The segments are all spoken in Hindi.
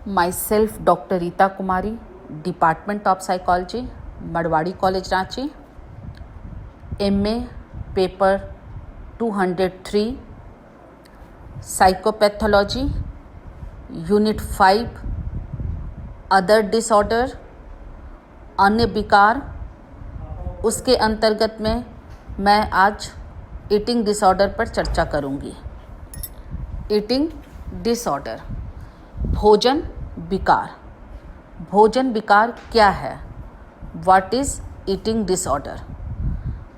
My self doctor Rita Kumari, department of psychology, Marwari college Ranchi. MA paper 203, psychopathology, unit 5, other disorder, अन्य विकार। उसके अंतर्गत में मैं आज ईटिंग डिसऑर्डर पर चर्चा करूंगी। ईटिंग डिसऑर्डर, भोजन विकार। भोजन विकार क्या है? What is eating disorder?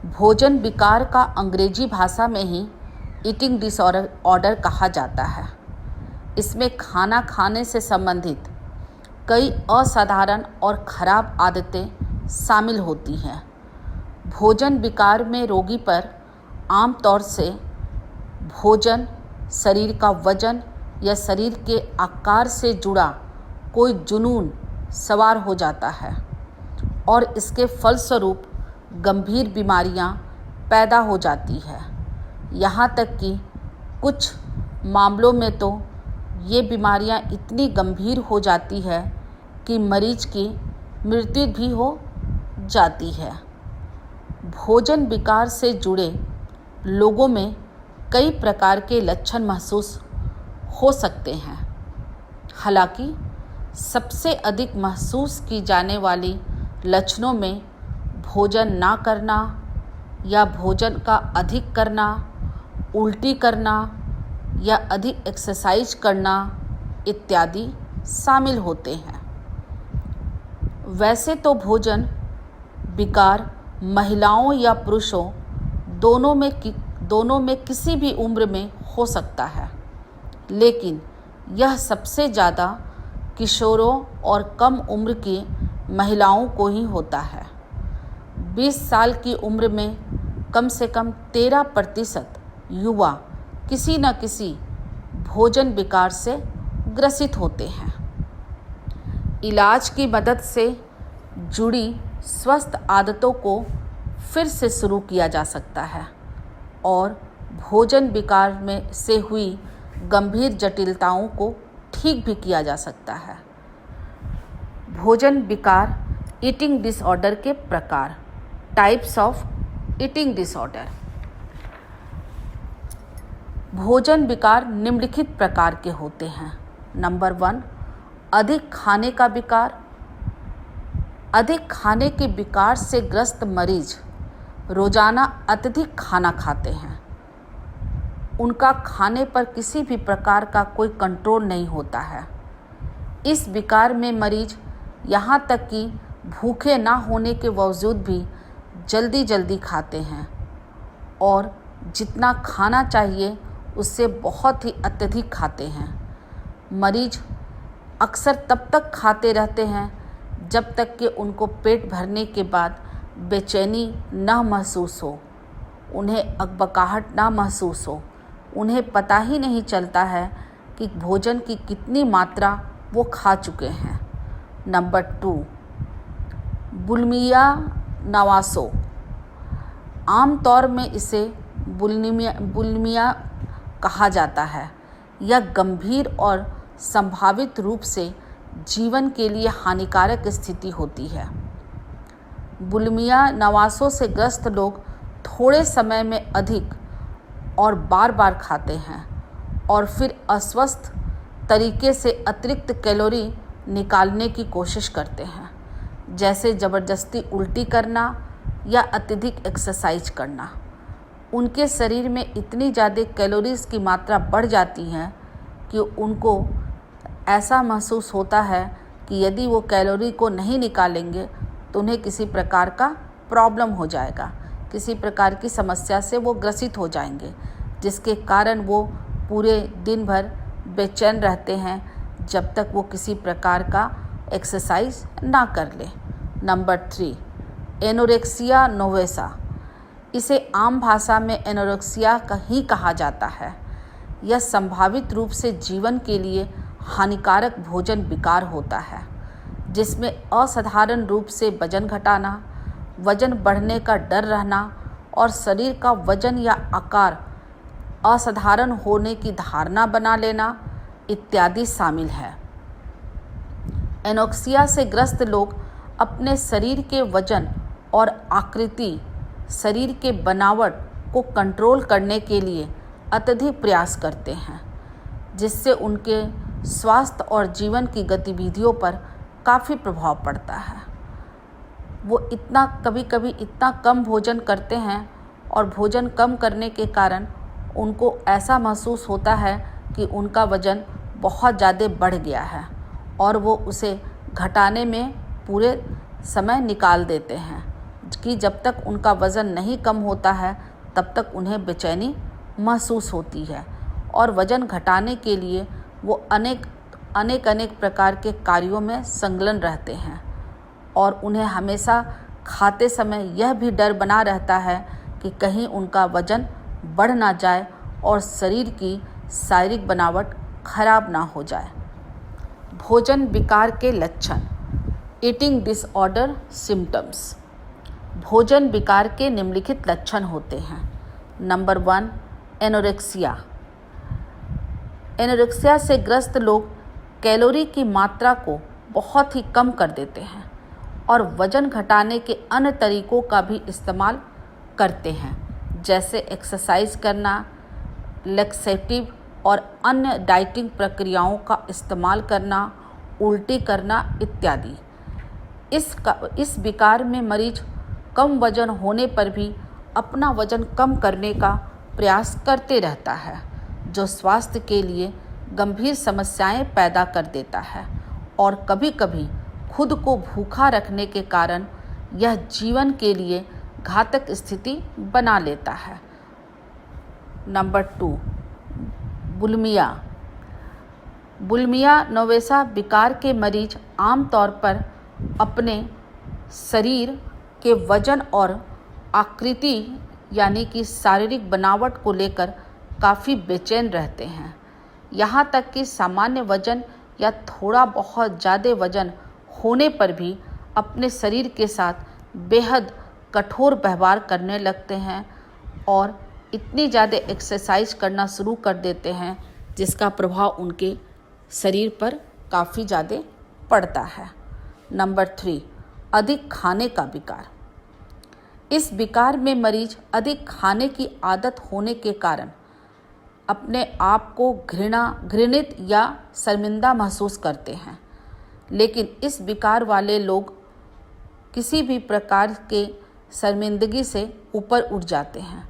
भोजन विकार का अंग्रेजी भाषा में ही ईटिंग डिसऑर्डर कहा जाता है। इसमें खाना खाने से संबंधित कई असाधारण और खराब आदतें शामिल होती हैं। भोजन विकार में रोगी पर आमतौर से भोजन, शरीर का वजन या शरीर के आकार से जुड़ा कोई जुनून सवार हो जाता है और इसके फलस्वरूप गंभीर बीमारियां पैदा हो जाती है। यहाँ तक कि कुछ मामलों में तो ये बीमारियां इतनी गंभीर हो जाती है कि मरीज की मृत्यु भी हो जाती है। भोजन विकार से जुड़े लोगों में कई प्रकार के लक्षण महसूस हो सकते हैं। हालांकि सबसे अधिक महसूस की जाने वाली लक्षणों में भोजन ना करना या भोजन का अधिक करना, उल्टी करना या अधिक एक्सरसाइज करना इत्यादि शामिल होते हैं। वैसे तो भोजन विकार महिलाओं या पुरुषों दोनों में किसी भी उम्र में हो सकता है, लेकिन यह सबसे ज़्यादा किशोरों और कम उम्र की महिलाओं को ही होता है। 20 साल की उम्र में कम से कम 13% युवा किसी न किसी भोजन विकार से ग्रसित होते हैं। इलाज की मदद से जुड़ी स्वस्थ आदतों को फिर से शुरू किया जा सकता है और भोजन विकार में से हुई गंभीर जटिलताओं को ठीक भी किया जा सकता है। भोजन विकार ईटिंग डिसऑर्डर के प्रकार, टाइप्स ऑफ ईटिंग डिसऑर्डर। भोजन विकार निम्नलिखित प्रकार के होते हैं। नंबर 1, अधिक खाने का विकार। अधिक खाने के विकार से ग्रस्त मरीज रोजाना अत्यधिक खाना खाते हैं। उनका खाने पर किसी भी प्रकार का कोई कंट्रोल नहीं होता है। इस विकार में मरीज यहाँ तक कि भूखे ना होने के बावजूद भी जल्दी जल्दी खाते हैं और जितना खाना चाहिए उससे बहुत ही अत्यधिक खाते हैं। मरीज अक्सर तब तक खाते रहते हैं जब तक कि उनको पेट भरने के बाद बेचैनी ना महसूस हो, उन्हें अकबकाहट ना महसूस हो। उन्हें पता ही नहीं चलता है कि भोजन की कितनी मात्रा वो खा चुके हैं। नंबर 2, बुलिमिया नवासो। आमतौर में इसे बुलिमिया कहा जाता है। यह गंभीर और संभावित रूप से जीवन के लिए हानिकारक स्थिति होती है। बुलिमिया नवासों से ग्रस्त लोग थोड़े समय में अधिक और बार बार खाते हैं और फिर अस्वस्थ तरीके से अतिरिक्त कैलोरी निकालने की कोशिश करते हैं, जैसे ज़बरदस्ती उल्टी करना या अत्यधिक एक्सरसाइज करना। उनके शरीर में इतनी ज़्यादा कैलोरीज की मात्रा बढ़ जाती है कि उनको ऐसा महसूस होता है कि यदि वो कैलोरी को नहीं निकालेंगे तो उन्हें किसी प्रकार का प्रॉब्लम हो जाएगा, किसी प्रकार की समस्या से वो ग्रसित हो जाएंगे, जिसके कारण वो पूरे दिन भर बेचैन रहते हैं जब तक वो किसी प्रकार का एक्सरसाइज ना कर ले। नंबर 3, एनोरेक्सिया नोवेसा। इसे आम भाषा में एनोरेक्सिया ही कहा जाता है। यह संभावित रूप से जीवन के लिए हानिकारक भोजन विकार होता है, जिसमें असाधारण रूप से वजन घटाना, वजन बढ़ने का डर रहना और शरीर का वजन या आकार असाधारण होने की धारणा बना लेना इत्यादि शामिल है। एनोक्सिया से ग्रस्त लोग अपने शरीर के वजन और आकृति, शरीर के बनावट को कंट्रोल करने के लिए अत्यधिक प्रयास करते हैं, जिससे उनके स्वास्थ्य और जीवन की गतिविधियों पर काफ़ी प्रभाव पड़ता है। वो कभी कभी इतना कम भोजन करते हैं और भोजन कम करने के कारण उनको ऐसा महसूस होता है कि उनका वज़न बहुत ज़्यादा बढ़ गया है और वो उसे घटाने में पूरे समय निकाल देते हैं कि जब तक उनका वज़न नहीं कम होता है तब तक उन्हें बेचैनी महसूस होती है और वज़न घटाने के लिए वो अनेक प्रकार के कार्यों में संलग्न रहते हैं और उन्हें हमेशा खाते समय यह भी डर बना रहता है कि कहीं उनका वज़न बढ़ ना जाए और शरीर की शारीरिक बनावट खराब ना हो जाए। भोजन विकार के लक्षण, ईटिंग डिसऑर्डर सिम्टम्स। भोजन विकार के निम्नलिखित लक्षण होते हैं। Number 1, anorexia. एनोरेक्सिया से ग्रस्त लोग कैलोरी की मात्रा को बहुत ही कम कर देते हैं और वज़न घटाने के अन्य तरीकों का भी इस्तेमाल करते हैं, जैसे एक्सरसाइज करना, लैक्सेटिव और अन्य डाइटिंग प्रक्रियाओं का इस्तेमाल करना, उल्टी करना इत्यादि। इस विकार में मरीज कम वज़न होने पर भी अपना वज़न कम करने का प्रयास करते रहता है, जो स्वास्थ्य के लिए गंभीर समस्याएं पैदा कर देता है और कभी कभी खुद को भूखा रखने के कारण यह जीवन के लिए घातक स्थिति बना लेता है। नंबर 2, बुलिमिया नोवेसा विकार के मरीज आमतौर पर अपने शरीर के वजन और आकृति यानी कि शारीरिक बनावट को लेकर काफ़ी बेचैन रहते हैं। यहाँ तक कि सामान्य वजन या थोड़ा बहुत ज़्यादा वजन होने पर भी अपने शरीर के साथ बेहद कठोर व्यवहार करने लगते हैं और इतनी ज़्यादा एक्सरसाइज करना शुरू कर देते हैं जिसका प्रभाव उनके शरीर पर काफ़ी ज़्यादा पड़ता है। नंबर 3, अधिक खाने का विकार। इस विकार में मरीज अधिक खाने की आदत होने के कारण अपने आप को घृणित या शर्मिंदा महसूस करते हैं, लेकिन इस विकार वाले लोग किसी भी प्रकार के शर्मिंदगी से ऊपर उठ जाते हैं।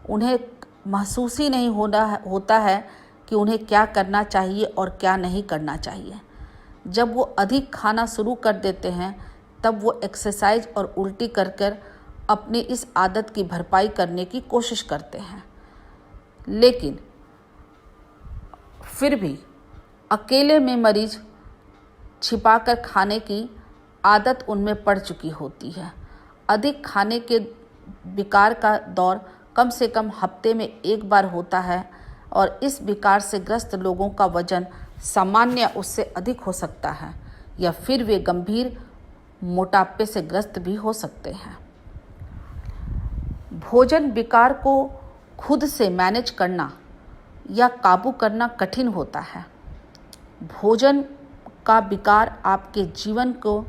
उन्हें महसूस ही नहीं होता है कि उन्हें क्या करना चाहिए और क्या नहीं करना चाहिए। जब वो अधिक खाना शुरू कर देते हैं तब वो एक्सरसाइज और उल्टी कर अपनी इस आदत की भरपाई करने की कोशिश करते हैं, लेकिन फिर भी अकेले में मरीज छिपाकर खाने की आदत उनमें पड़ चुकी होती है। अधिक खाने के विकार का दौर कम से कम हफ्ते में एक बार होता है और इस विकार से ग्रस्त लोगों का वजन सामान्य उससे अधिक हो सकता है या फिर वे गंभीर मोटापे से ग्रस्त भी हो सकते हैं। भोजन विकार को खुद से मैनेज करना या काबू करना कठिन होता है। भोजन का विकार आपके जीवन को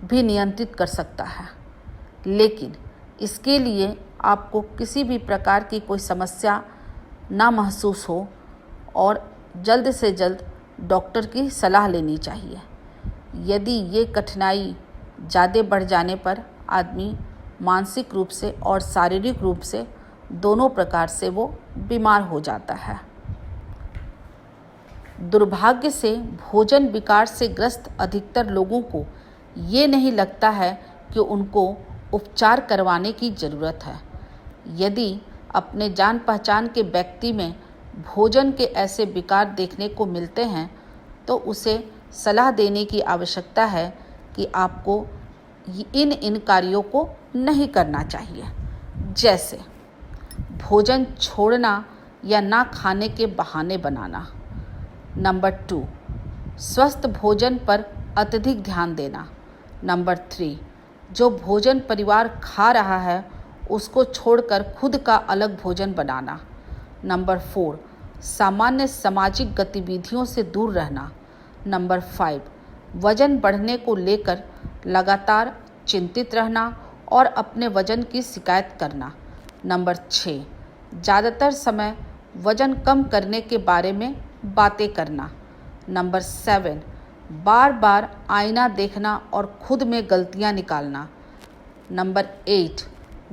भी नियंत्रित कर सकता है, लेकिन इसके लिए आपको किसी भी प्रकार की कोई समस्या ना महसूस हो और जल्द से जल्द डॉक्टर की सलाह लेनी चाहिए। यदि ये कठिनाई ज़्यादा बढ़ जाने पर आदमी मानसिक रूप से और शारीरिक रूप से दोनों प्रकार से वो बीमार हो जाता है। दुर्भाग्य से भोजन विकार से ग्रस्त अधिकतर लोगों को ये नहीं लगता है कि उनको उपचार करवाने की ज़रूरत है। यदि अपने जान पहचान के व्यक्ति में भोजन के ऐसे विकार देखने को मिलते हैं तो उसे सलाह देने की आवश्यकता है कि आपको इन कार्यों को नहीं करना चाहिए, जैसे भोजन छोड़ना या ना खाने के बहाने बनाना। नंबर 2, स्वस्थ भोजन पर अत्यधिक ध्यान देना। नंबर 3, जो भोजन परिवार खा रहा है उसको छोड़कर खुद का अलग भोजन बनाना। नंबर 4, सामान्य सामाजिक गतिविधियों से दूर रहना। नंबर 5, वजन बढ़ने को लेकर लगातार चिंतित रहना और अपने वजन की शिकायत करना। नंबर 6, ज़्यादातर समय वजन कम करने के बारे में बातें करना। नंबर 7, बार बार आईना देखना और खुद में गलतियां निकालना। नंबर 8,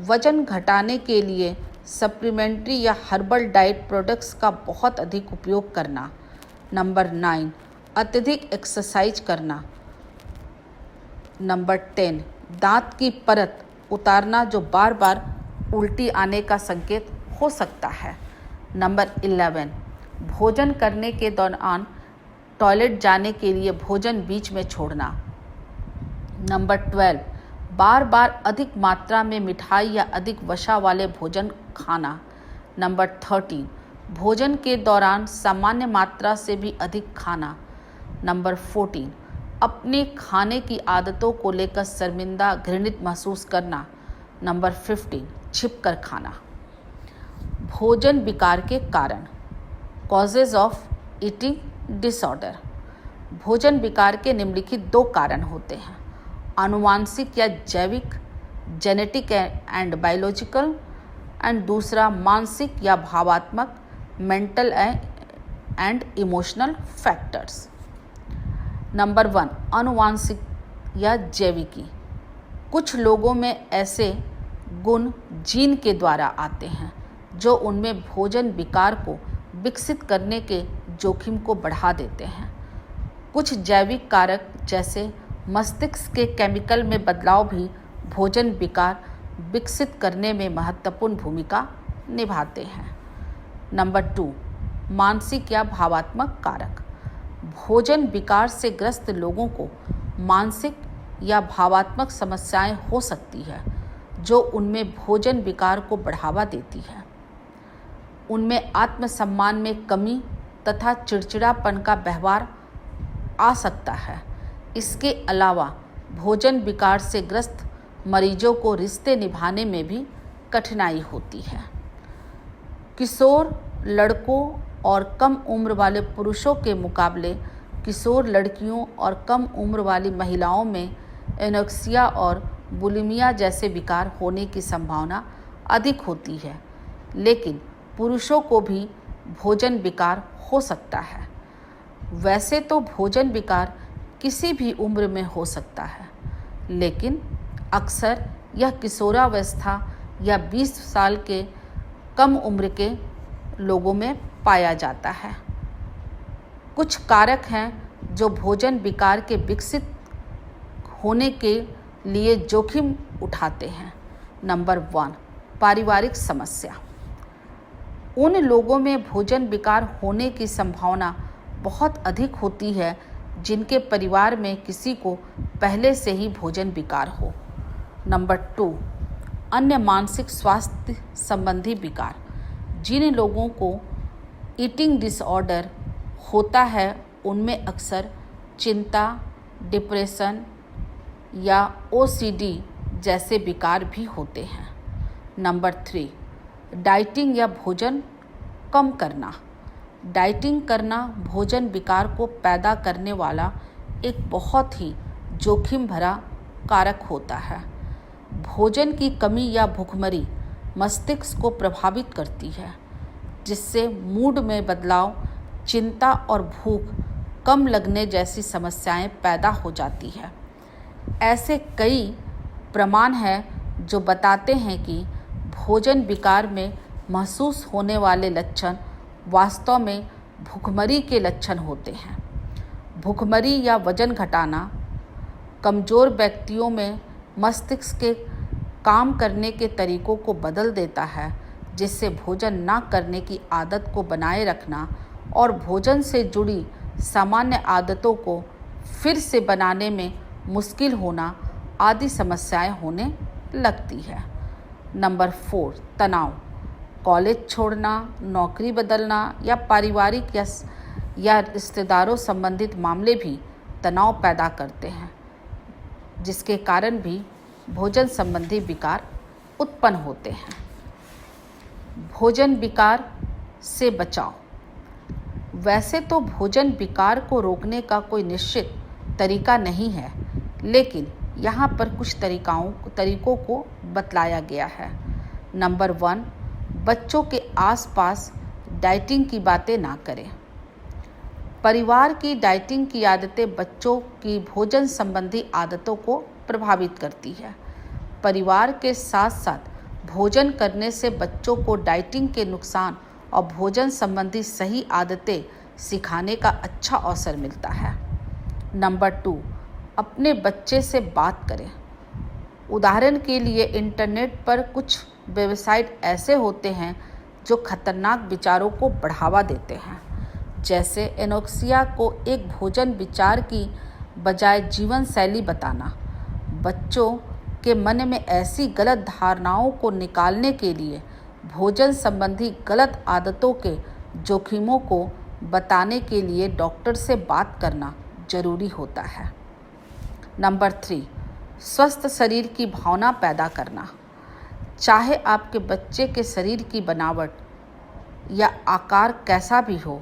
वजन घटाने के लिए सप्लीमेंट्री या हर्बल डाइट प्रोडक्ट्स का बहुत अधिक उपयोग करना। नंबर 9, अत्यधिक एक्सरसाइज करना। नंबर 10, दांत की परत उतारना जो बार बार उल्टी आने का संकेत हो सकता है। नंबर 11, भोजन करने के दौरान टॉयलेट जाने के लिए भोजन बीच में छोड़ना। नंबर 12, बार बार अधिक मात्रा में मिठाई या अधिक वसा वाले भोजन खाना। नंबर 13, भोजन के दौरान सामान्य मात्रा से भी अधिक खाना। नंबर 14, अपने खाने की आदतों को लेकर शर्मिंदा घृणित महसूस करना। नंबर 15, छिपकर खाना। भोजन विकार के कारण, कॉजेज ऑफ ईटिंग डिसऑर्डर। भोजन विकार के निम्नलिखित 2 कारण होते हैं: आनुवांशिक या जैविक, जेनेटिक एंड बायोलॉजिकल, एंड दूसरा मानसिक या भावात्मक, mental and emotional factors. Number 1, आनुवांशिक या जैविकी। कुछ लोगों में ऐसे गुण जीन के द्वारा आते हैं जो उनमें भोजन विकार को विकसित करने के जोखिम को बढ़ा देते हैं। कुछ जैविक कारक जैसे मस्तिष्क के केमिकल में बदलाव भी भोजन विकार विकसित करने में महत्वपूर्ण भूमिका निभाते हैं। नंबर 2, मानसिक या भावात्मक कारक। भोजन विकार से ग्रस्त लोगों को मानसिक या भावात्मक समस्याएं हो सकती है जो उनमें भोजन विकार को बढ़ावा देती है। उनमें आत्मसम्मान में कमी तथा चिड़चिड़ापन का व्यवहार आ सकता है। इसके अलावा भोजन विकार से ग्रस्त मरीजों को रिश्ते निभाने में भी कठिनाई होती है। किशोर लड़कों और कम उम्र वाले पुरुषों के मुकाबले किशोर लड़कियों और कम उम्र वाली महिलाओं में एनोरेक्सिया और बुलिमिया जैसे विकार होने की संभावना अधिक होती है, लेकिन पुरुषों को भी भोजन विकार हो सकता है। वैसे तो भोजन विकार किसी भी उम्र में हो सकता है, लेकिन अक्सर यह किशोरावस्था या 20 साल के कम उम्र के लोगों में पाया जाता है। कुछ कारक हैं जो भोजन विकार के विकसित होने के लिए जोखिम उठाते हैं। नंबर 1, पारिवारिक समस्या। उन लोगों में भोजन विकार होने की संभावना बहुत अधिक होती है जिनके परिवार में किसी को पहले से ही भोजन विकार हो। नंबर 2, अन्य मानसिक स्वास्थ्य संबंधी विकार। जिन लोगों को ईटिंग डिसऑर्डर होता है उनमें अक्सर चिंता, डिप्रेशन या OCD जैसे विकार भी होते हैं। नंबर 3, डाइटिंग या भोजन कम करना। डाइटिंग करना भोजन विकार को पैदा करने वाला एक बहुत ही जोखिम भरा कारक होता है। भोजन की कमी या भूखमरी मस्तिष्क को प्रभावित करती है, जिससे मूड में बदलाव, चिंता और भूख कम लगने जैसी समस्याएं पैदा हो जाती है। ऐसे कई प्रमाण हैं जो बताते हैं कि भोजन विकार में महसूस होने वाले लक्षण वास्तव में भूखमरी के लक्षण होते हैं। भूखमरी या वजन घटाना कमज़ोर व्यक्तियों में मस्तिष्क के काम करने के तरीकों को बदल देता है, जिससे भोजन न करने की आदत को बनाए रखना और भोजन से जुड़ी सामान्य आदतों को फिर से बनाने में मुश्किल होना आदि समस्याएं होने लगती है। नंबर 4, तनाव। कॉलेज छोड़ना, नौकरी बदलना या पारिवारिक या रिश्तेदारों संबंधित मामले भी तनाव पैदा करते हैं, जिसके कारण भी भोजन संबंधी विकार उत्पन्न होते हैं। भोजन विकार से बचाव। वैसे तो भोजन विकार को रोकने का कोई निश्चित तरीका नहीं है, लेकिन यहाँ पर कुछ तरीकों को बतलाया गया है। नंबर 1, बच्चों के आसपास डाइटिंग की बातें ना करें। परिवार की डाइटिंग की आदतें बच्चों की भोजन संबंधी आदतों को प्रभावित करती है। परिवार के साथ साथ भोजन करने से बच्चों को डाइटिंग के नुकसान और भोजन संबंधी सही आदतें सिखाने का अच्छा अवसर मिलता है। नंबर 2, अपने बच्चे से बात करें। उदाहरण के लिए इंटरनेट पर कुछ वेबसाइट ऐसे होते हैं जो खतरनाक विचारों को बढ़ावा देते हैं, जैसे एनोक्सिया को एक भोजन विचार की बजाय जीवन शैली बताना। बच्चों के मन में ऐसी गलत धारणाओं को निकालने के लिए भोजन संबंधी गलत आदतों के जोखिमों को बताने के लिए डॉक्टर से बात करना जरूरी होता है। नंबर 3, स्वस्थ शरीर की भावना पैदा करना। चाहे आपके बच्चे के शरीर की बनावट या आकार कैसा भी हो,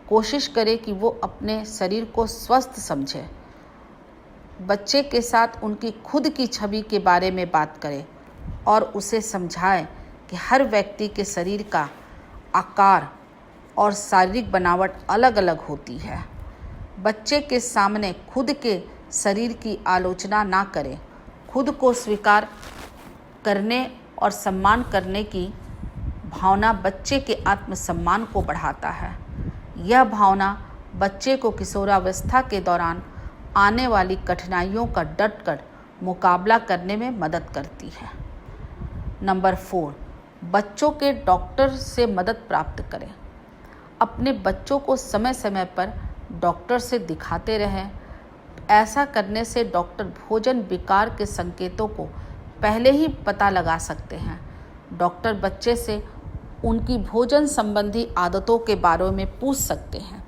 कोशिश करें कि वो अपने शरीर को स्वस्थ समझे। बच्चे के साथ उनकी खुद की छवि के बारे में बात करें और उसे समझाएं कि हर व्यक्ति के शरीर का आकार और शारीरिक बनावट अलग अलग होती है। बच्चे के सामने खुद के शरीर की आलोचना ना करें। खुद को स्वीकार करने और सम्मान करने की भावना बच्चे के आत्मसम्मान को बढ़ाता है। यह भावना बच्चे को किशोरावस्था के दौरान आने वाली कठिनाइयों का डटकर मुकाबला करने में मदद करती है। नंबर 4, बच्चों के डॉक्टर से मदद प्राप्त करें। अपने बच्चों को समय समय पर डॉक्टर से दिखाते रहें। ऐसा करने से डॉक्टर भोजन विकार के संकेतों को पहले ही पता लगा सकते हैं। डॉक्टर बच्चे से उनकी भोजन संबंधी आदतों के बारे में पूछ सकते हैं।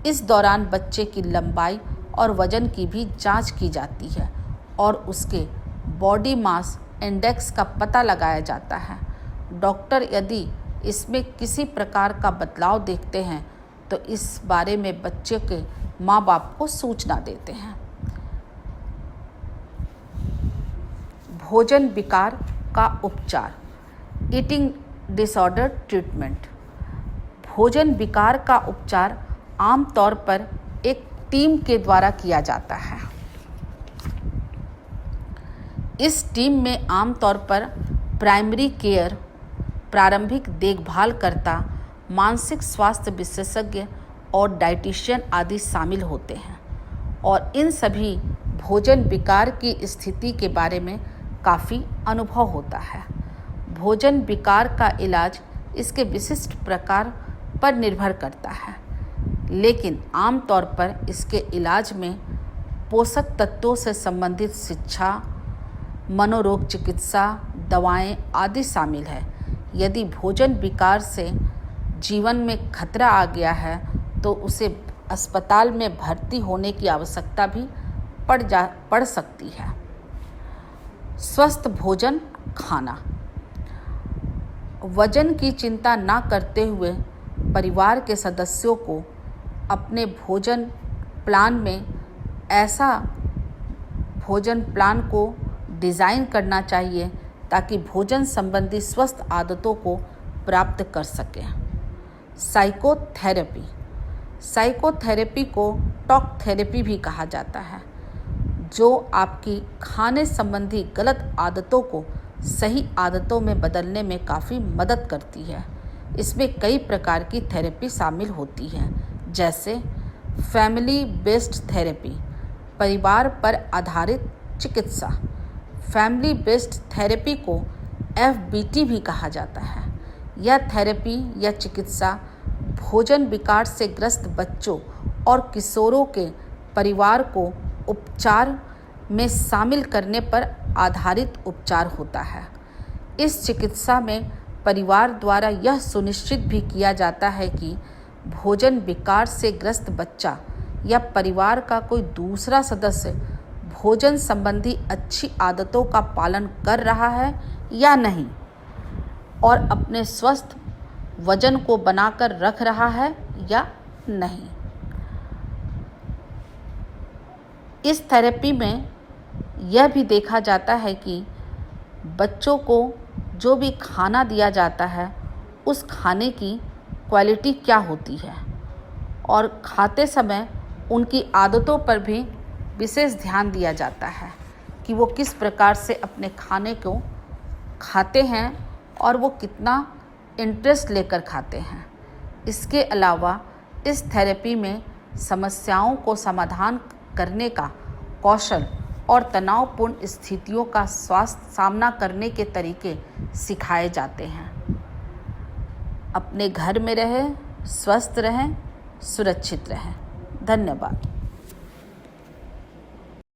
इस दौरान बच्चे की लंबाई और वजन की भी जांच की जाती है और उसके बॉडी मास इंडेक्स का पता लगाया जाता है। डॉक्टर यदि इसमें किसी प्रकार का बदलाव देखते हैं तो इस बारे में बच्चे के माँ बाप को सूचना देते हैं। भोजन विकार का उपचार, ईटिंग डिसऑर्डर ट्रीटमेंट। भोजन विकार का उपचार आमतौर पर एक टीम के द्वारा किया जाता है। इस टीम में आमतौर पर प्राइमरी केयर, प्रारंभिक देखभालकर्ता, मानसिक स्वास्थ्य विशेषज्ञ और डाइटिशियन आदि शामिल होते हैं और इन सभी भोजन विकार की स्थिति के बारे में काफ़ी अनुभव होता है। भोजन विकार का इलाज इसके विशिष्ट प्रकार पर निर्भर करता है, लेकिन आमतौर पर इसके इलाज में पोषक तत्वों से संबंधित शिक्षा, मनोरोग चिकित्सा, दवाएं आदि शामिल है। यदि भोजन विकार से जीवन में खतरा आ गया है तो उसे अस्पताल में भर्ती होने की आवश्यकता भी पड़ सकती है। स्वस्थ भोजन खाना। वजन की चिंता ना करते हुए परिवार के सदस्यों को अपने भोजन प्लान में ऐसा भोजन प्लान को डिज़ाइन करना चाहिए ताकि भोजन संबंधी स्वस्थ आदतों को प्राप्त कर सकें। साइकोथेरेपी। साइकोथेरेपी को टॉक थेरेपी भी कहा जाता है, जो आपकी खाने संबंधी गलत आदतों को सही आदतों में बदलने में काफ़ी मदद करती है। इसमें कई प्रकार की थेरेपी शामिल होती है, जैसे फैमिली बेस्ड थेरेपी, परिवार पर आधारित चिकित्सा। फैमिली बेस्ड थेरेपी को FBT भी कहा जाता है। यह थेरेपी या चिकित्सा भोजन विकार से ग्रस्त बच्चों और किशोरों के परिवार को उपचार में शामिल करने पर आधारित उपचार होता है। इस चिकित्सा में परिवार द्वारा यह सुनिश्चित भी किया जाता है कि भोजन विकार से ग्रस्त बच्चा या परिवार का कोई दूसरा सदस्य भोजन संबंधी अच्छी आदतों का पालन कर रहा है या नहीं और अपने स्वस्थ वजन को बनाकर रख रहा है या नहीं। इस थेरेपी में यह भी देखा जाता है कि बच्चों को जो भी खाना दिया जाता है उस खाने की क्वालिटी क्या होती है और खाते समय उनकी आदतों पर भी विशेष ध्यान दिया जाता है कि वो किस प्रकार से अपने खाने को खाते हैं और वो कितना इंटरेस्ट लेकर खाते हैं। इसके अलावा इस थेरेपी में समस्याओं को समाधान करने का कौशल और तनावपूर्ण स्थितियों का सामना करने के तरीके सिखाए जाते हैं। अपने घर में रहें, स्वस्थ रहें, सुरक्षित रहें। धन्यवाद।